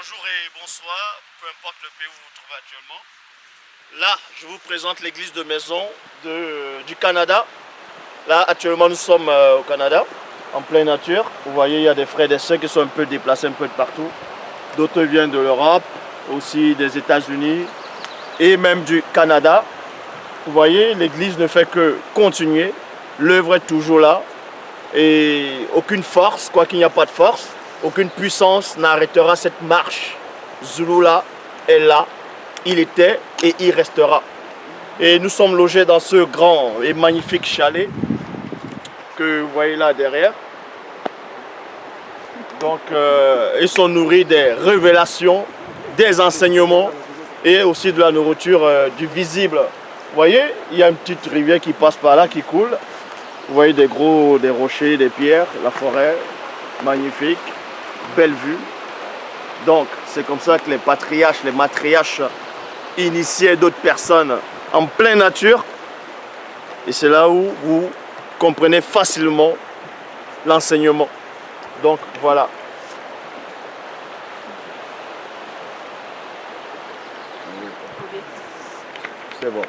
Bonjour et bonsoir, peu importe le pays où vous vous trouvez actuellement. Là, je vous présente l'église de maison du Canada. Là, actuellement, nous sommes au Canada, en pleine nature. Vous voyez, il y a des frères et des sœurs qui sont un peu déplacés un peu de partout. D'autres viennent de l'Europe, aussi des États-Unis et même du Canada. Vous voyez, l'église ne fait que continuer. L'œuvre est toujours là. Et aucune force, quoi qu'il n'y a pas de force, aucune puissance n'arrêtera cette marche. Zulu-là est là, il était et il restera. Et nous sommes logés dans ce grand et magnifique chalet que vous voyez là derrière. Donc, ils sont nourris des révélations, des enseignements et aussi de la nourriture du visible. Vous voyez, il y a une petite rivière qui passe par là, qui coule. Vous voyez des rochers, des pierres, la forêt, magnifique, belle vue. Donc, c'est comme ça que les patriarches, les matriarches initiaient d'autres personnes en pleine nature. Et c'est là où vous comprenez facilement l'enseignement. Donc, voilà. C'est bon.